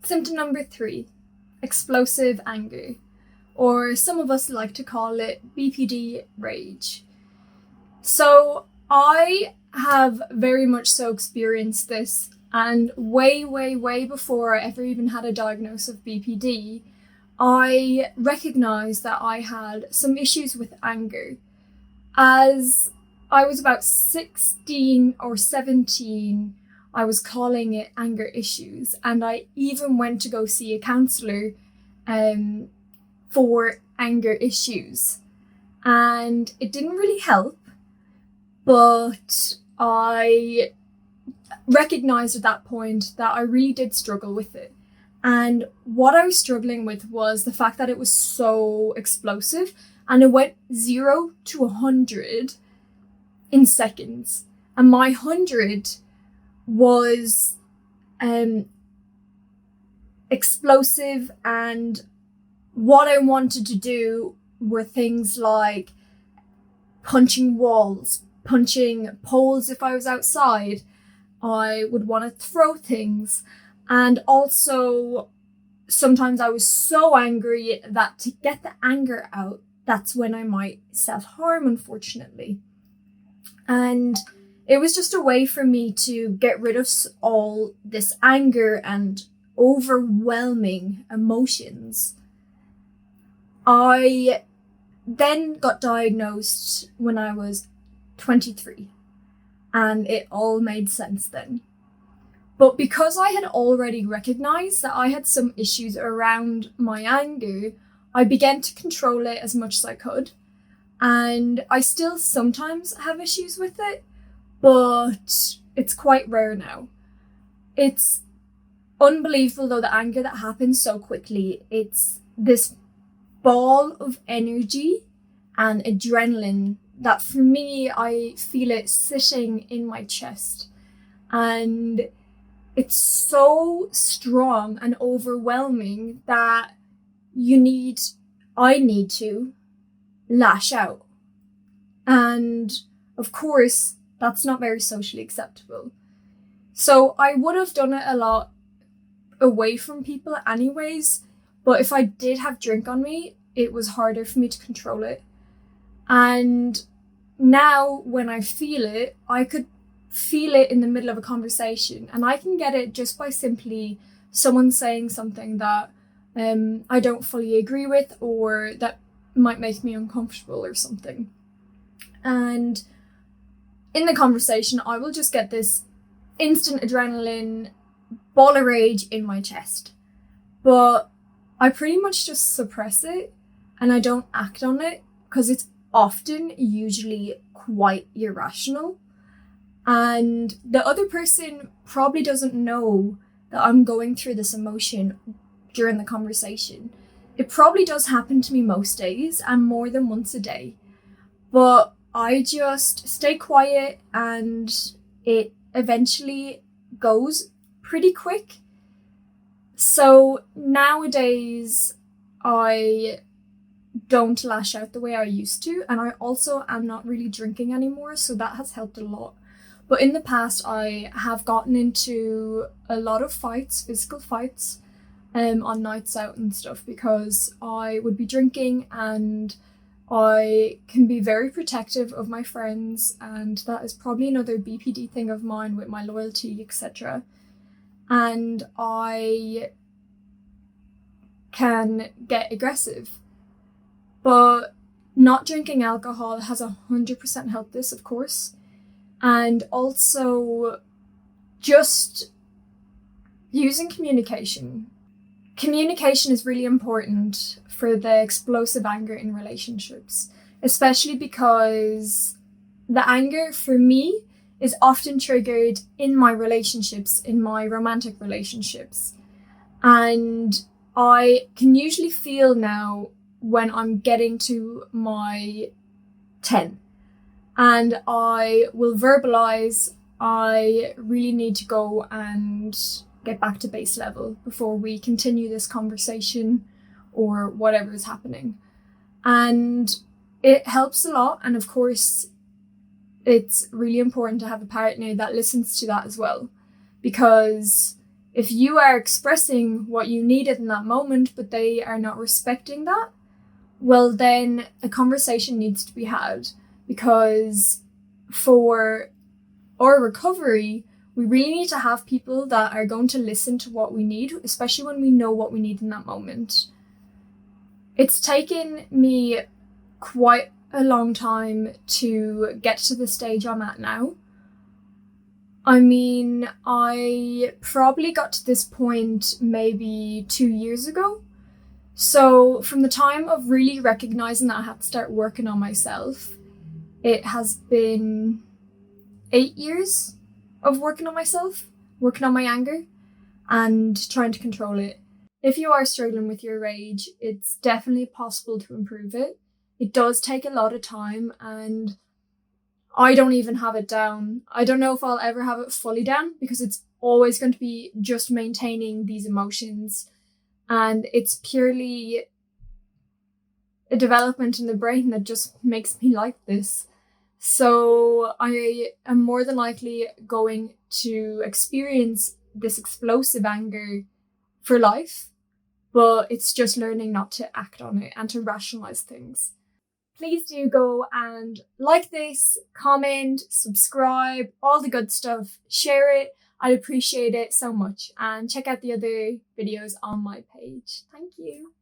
Symptom number 3, explosive anger, or some of us like to call it BPD rage. So I have very much so experienced this, and way before I ever even had a diagnosis of BPD, I recognized that I had some issues with anger. As I was about 16 or 17, I was calling it anger issues, and I even went to go see a counsellor for anger issues, and it didn't really help, but I recognized at that point that I really did struggle with it. And what I was struggling with was the fact that it was so explosive, and it went 0 to 100 in seconds, and my 100 was explosive, and what I wanted to do were things like punching walls, punching poles if I was outside. I would want to throw things, and also sometimes I was so angry that to get the anger out, that's when I might self-harm, unfortunately. And it was just a way for me to get rid of all this anger and overwhelming emotions. I then got diagnosed when I was 23, and it all made sense then. But because I had already recognized that I had some issues around my anger, I began to control it as much as I could. And I still sometimes have issues with it, but it's quite rare now. It's unbelievable though, the anger that happens so quickly. It's this ball of energy and adrenaline that for me, I feel it sitting in my chest. And it's so strong and overwhelming that I need to lash out. And of course, that's not very socially acceptable. So I would have done it a lot away from people anyways, but if I did have drink on me, it was harder for me to control it. And now when I feel it, I could feel it in the middle of a conversation, and I can get it just by simply someone saying something that I don't fully agree with, or that might make me uncomfortable or something. And in the conversation, I will just get this instant adrenaline ball of rage in my chest. But I pretty much just suppress it, and I don't act on it because it's often usually quite irrational. And the other person probably doesn't know that I'm going through this emotion during the conversation. It probably does happen to me most days and more than once a day. But I just stay quiet, and it eventually goes pretty quick. So nowadays, I don't lash out the way I used to, and I also am not really drinking anymore, so that has helped a lot. But in the past, I have gotten into a lot of fights, physical fights, on nights out and stuff, because I would be drinking, and I can be very protective of my friends, and that is probably another BPD thing of mine with my loyalty, etc. And I can get aggressive. But not drinking alcohol has 100% helped this, of course. And also just using communication. Communication is really important for the explosive anger in relationships, especially because the anger for me is often triggered in my relationships, in my romantic relationships. And I can usually feel now when I'm getting to my 10, and I will verbalize, I really need to go and get back to base level before we continue this conversation or whatever is happening. And it helps a lot. And of course, it's really important to have a partner that listens to that as well, because If you are expressing what you needed in that moment, but they are not respecting that, well, then a conversation needs to be had, because for our recovery, we really need to have people that are going to listen to what we need, especially when we know what we need in that moment. It's taken me quite a long time to get to the stage I'm at now. I mean, I probably got to this point maybe 2 years ago. So from the time of really recognizing that I had to start working on myself, it has been 8 years of working on myself, working on my anger, and trying to control it. If you are struggling with your rage, it's definitely possible to improve it. It does take a lot of time, and I don't even have it down. I don't know if I'll ever have it fully down, because it's always going to be just maintaining these emotions, and it's purely a development in the brain that just makes me like this. So I am more than likely going to experience this explosive anger for life, but it's just learning not to act on it and to rationalize things. Please do go and like this, comment, subscribe, all the good stuff, share it. I'd appreciate it so much, and check out the other videos on my page. Thank you.